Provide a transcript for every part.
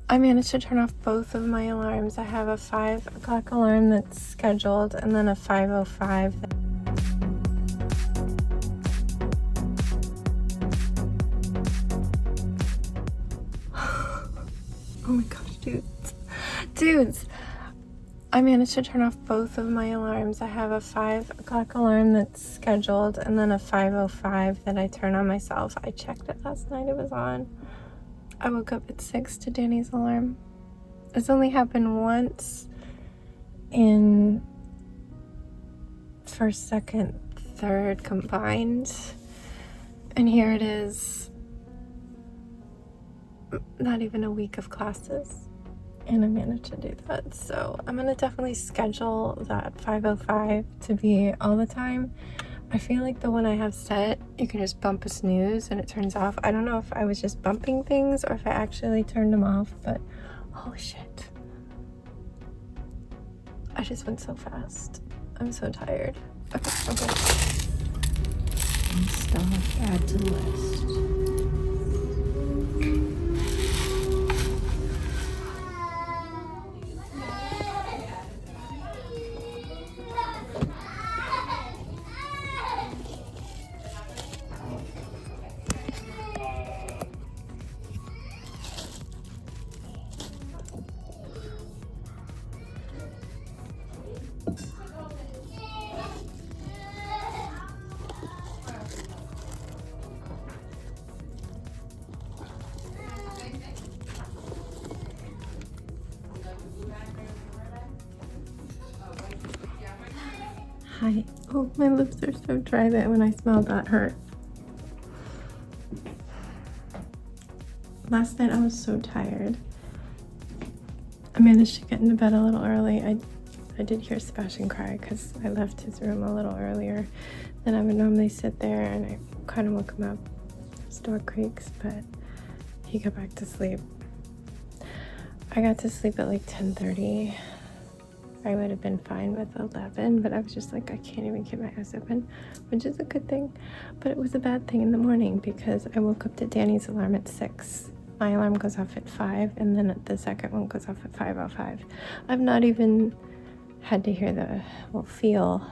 I managed to turn off both of my alarms. I have a 5 o'clock alarm that's scheduled and then a 5:05. Oh my gosh, dudes. I managed to turn off both of my alarms. I have a 5 o'clock alarm that's scheduled and then a 5:05 that I turn on myself. I checked it last night, it was on. I woke up at 6 to Danny's alarm. It's only happened once in first, second, third combined. And here it is, not even a week of classes. And I managed to do that. So I'm gonna definitely schedule that 5:05 to be all the time. I feel like the one I have set, you can just bump a snooze and it turns off. I don't know if I was just bumping things or if I actually turned them off, but holy shit. I just went so fast. I'm so tired. Okay. And stuff, add to list. Hi. Oh, my lips are so dry that when I smell that hurt. Last night I was so tired. I managed to get into bed a little early. I did hear Sebastian cry because I left his room a little earlier than I would normally sit there, and I kind of woke him up. His door creaks, but he got back to sleep. I got to sleep at like 10:30. I would have been fine with 11, but I was just like, I can't even keep my eyes open, which is a good thing. But it was a bad thing in the morning because I woke up to Danny's alarm at 6. My alarm goes off at 5, and then the second one goes off at 5:05. I've not even had to hear feel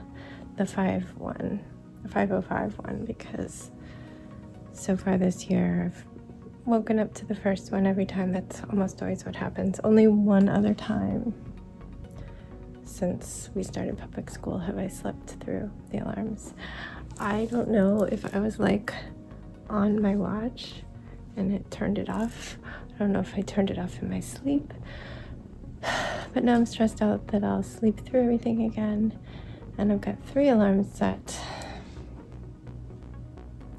the 5:05 one, because so far this year I've woken up to the first one every time. That's almost always what happens. Only one other time since we started public school have I slept through the alarms. I don't know if I was like on my watch and it turned it off. I don't know if I turned it off in my sleep. But now I'm stressed out that I'll sleep through everything again. And I've got 3 alarms set.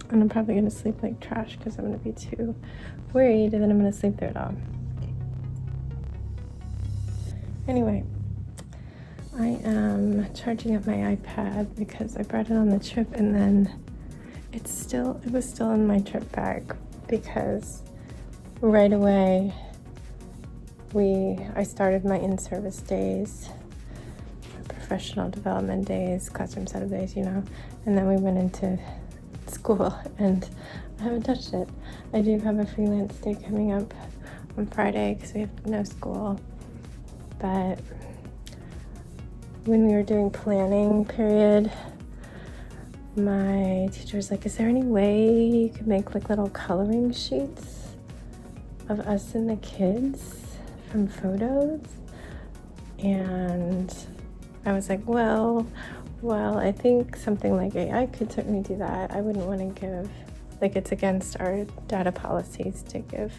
And I'm probably going to sleep like trash because I'm going to be too worried that I'm going to sleep through it all. Anyway, I am charging up my iPad because I brought it on the trip, and then it was still in my trip bag because right away I started my in-service days, professional development days, classroom setup days, and then we went into school and I haven't touched it. I do have a freelance day coming up on Friday because we have no school, but when we were doing planning period, my teacher was like, is there any way you could make like little coloring sheets of us and the kids from photos? And I was like, well, I think something like AI could certainly do that. I wouldn't want to give, it's against our data policies to give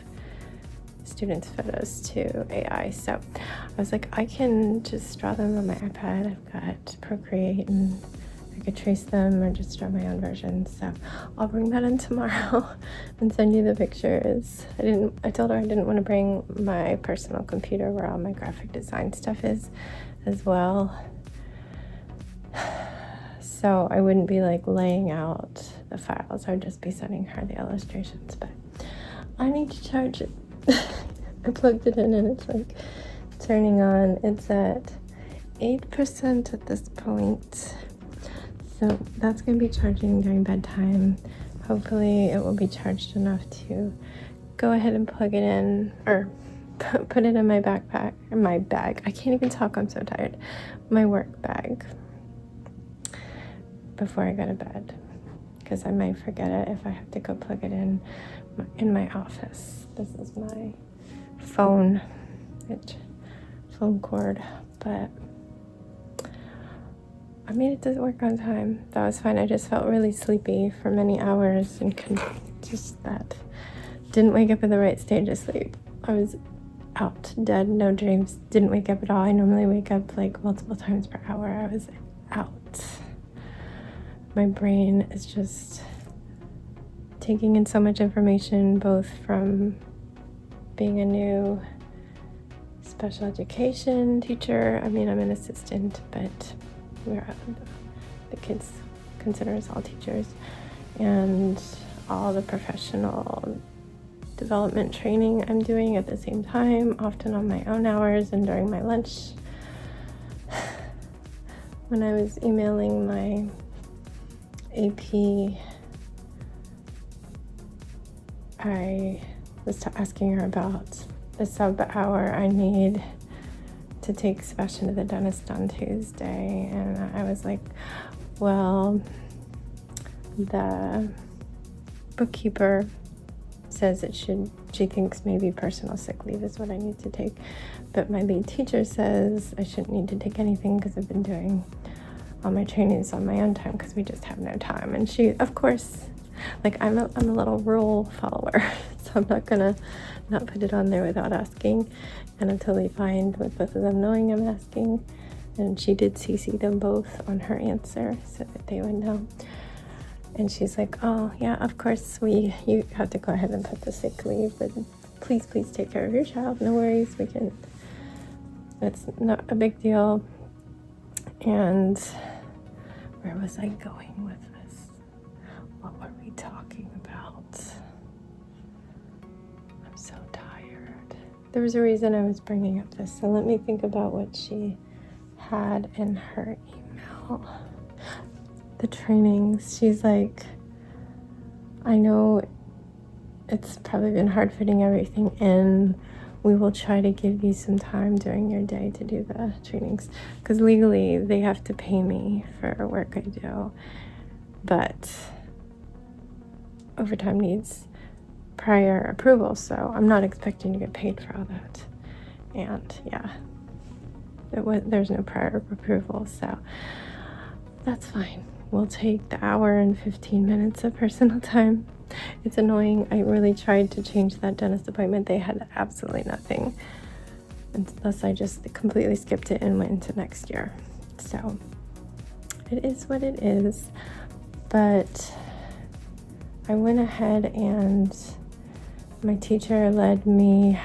students' photos to AI. So I was like, I can just draw them on my iPad. I've got Procreate and I could trace them or just draw my own version. So I'll bring that in tomorrow and send you the pictures. I told her I didn't want to bring my personal computer where all my graphic design stuff is as well. So I wouldn't be laying out the files. I would just be sending her the illustrations, but I need to charge it. I plugged it in and it's turning on. It's at 8% at this point. So that's going to be charging during bedtime. Hopefully it will be charged enough to go ahead and plug it in, or put it in my backpack, in my bag. I can't even talk, I'm so tired. My work bag before I go to bed, because I might forget it if I have to go plug it in my office. This is my phone cord, but I made it to work on time. That was fine. I just felt really sleepy for many hours and didn't wake up in the right stage of sleep. I was out, dead, no dreams, didn't wake up at all. I normally wake up like multiple times per hour. I was out. My brain is just taking in so much information, both from being a new special education teacher. I mean, I'm an assistant, but the kids consider us all teachers, and all the professional development training I'm doing at the same time, often on my own hours and during my lunch. When I was emailing my AP, I was asking her about the sub hour I need to take Sebastian to the dentist on Tuesday, and I was like, well, the bookkeeper says she thinks maybe personal sick leave is what I need to take, but my lead teacher says I shouldn't need to take anything because I've been doing all my trainings on my own time because we just have no time. And she, of course, like I'm a little rule follower, so I'm not gonna not put it on there without asking, and I'm totally fine with both of them knowing I'm asking. And she did CC them both on her answer so that they would know. And she's like, oh yeah, of course you have to go ahead and put the sick leave, but please take care of your child. No worries, it's not a big deal. And where was I going with this? What were we talking about? I'm so tired. There was a reason I was bringing up this, so let me think about what she had in her email. The trainings, she's like, I know it's probably been hard fitting everything in. We will try to give you some time during your day to do the trainings, because legally they have to pay me for work I do, but overtime needs prior approval, so I'm not expecting to get paid for all that. And yeah, there's no prior approval, so that's fine. We'll take the hour and 15 minutes of personal time. It's annoying. I really tried to change that dentist appointment. They had absolutely nothing, unless I just completely skipped it and went into next year. So it is what it is. But I went ahead and my teacher led me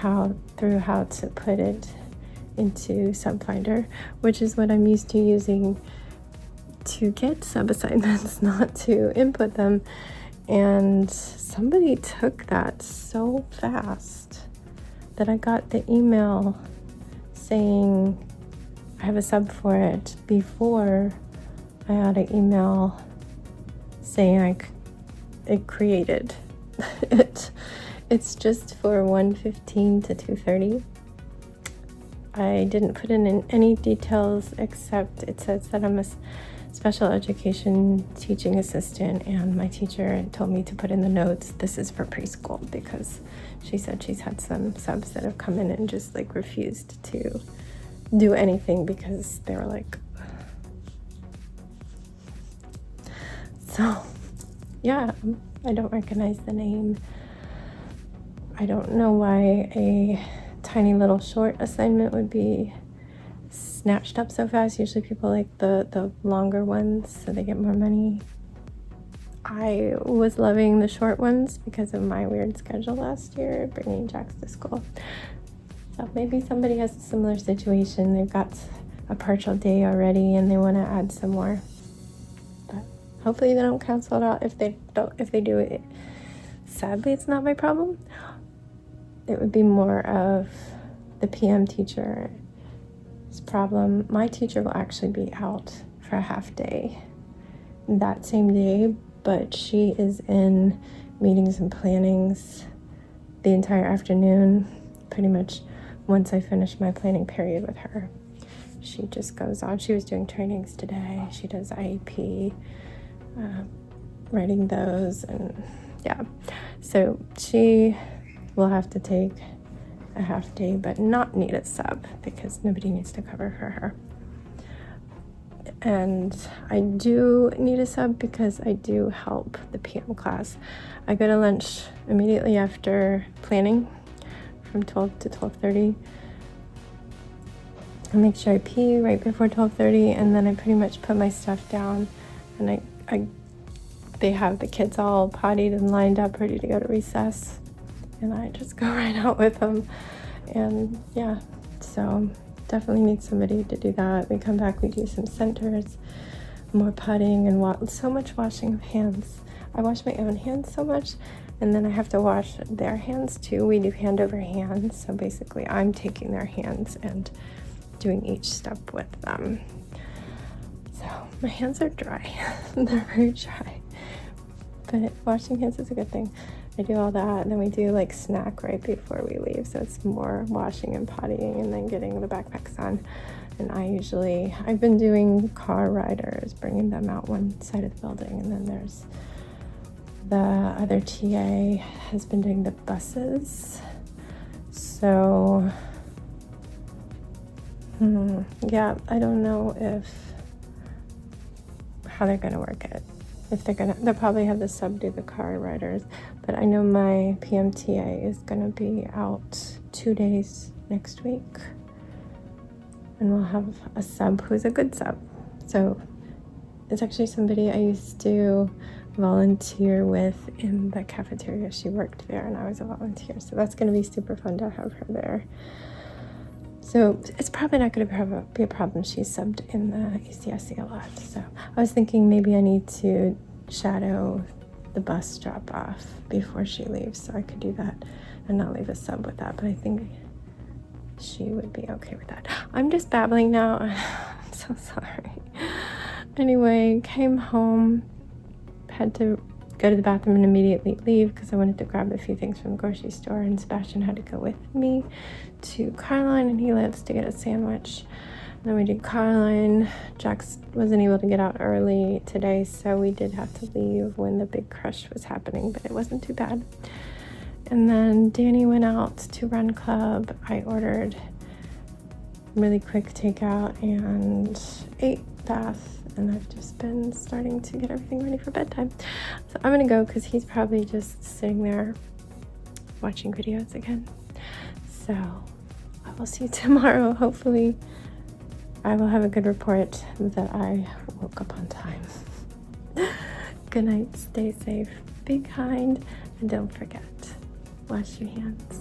through how to put it into SubFinder, which is what I'm used to using to get sub assignments, not to input them. And somebody took that so fast that I got the email saying I have a sub for it before I got an email saying it created it. It's just for 1:15 to 2:30. I didn't put in any details except it says that I'm a special education teaching assistant, and my teacher told me to put in the notes this is for preschool, because she said she's had some subs that have come in and just like refused to do anything because they were like, so yeah, I don't recognize the name. I don't know why a tiny little short assignment would be snatched up so fast. Usually people like the longer ones so they get more money. I was loving the short ones because of my weird schedule last year, bringing Jax to school. So maybe somebody has a similar situation. They've got a partial day already and they want to add some more. But hopefully they don't cancel it out. If they do it, sadly it's not my problem. It would be more of the PM teacher's problem. My teacher will actually be out for a half day that same day, but she is in meetings and plannings the entire afternoon, pretty much once I finish my planning period with her. She just goes on. She was doing trainings today. She does IEP, writing those, and yeah. So she will have to take a half day, but not need a sub because nobody needs to cover for her. And I do need a sub because I do help the PM class. I go to lunch immediately after planning from 12 to 12:30. I make sure I pee right before 12:30, and then I pretty much put my stuff down, and they have the kids all pottied and lined up ready to go to recess, and I just go right out with them. And yeah, so definitely need somebody to do that. We come back, we do some centers, more putting, and so much washing of hands. I wash my own hands so much, and then I have to wash their hands too. We do hand over hands, so basically I'm taking their hands and doing each step with them. So my hands are dry. They're very dry, but washing hands is a good thing. I do all that, and then we do like snack right before we leave, so it's more washing and pottying and then getting the backpacks on. And I've been doing car riders, bringing them out one side of the building, and then there's the other TA has been doing the buses. So yeah, I don't know how they're gonna work it. They'll probably have the sub do the car riders, but I know my PMTA is gonna be out 2 days next week, and we'll have a sub who's a good sub. So it's actually somebody I used to volunteer with in the cafeteria. She worked there and I was a volunteer, so that's gonna be super fun to have her there. So it's probably not going to be a problem. She's subbed in the ECSC a lot. So I was thinking maybe I need to shadow the bus drop off before she leaves, so I could do that and not leave a sub with that. But I think she would be okay with that. I'm just babbling now. I'm so sorry. Anyway, came home, had to go to the bathroom and immediately leave because I wanted to grab a few things from the grocery store, and Sebastian had to go with me to Carline, and he lives to get a sandwich. And then we did Carline. Jax wasn't able to get out early today, so we did have to leave when the big crush was happening, but it wasn't too bad. And then Danny went out to Run Club. I ordered really quick takeout and ate bath, and I've just been starting to get everything ready for bedtime. So I'm gonna go because he's probably just sitting there watching videos again. So I will see you tomorrow. Hopefully I will have a good report that I woke up on time. Good night, stay safe, be kind, and don't forget, wash your hands.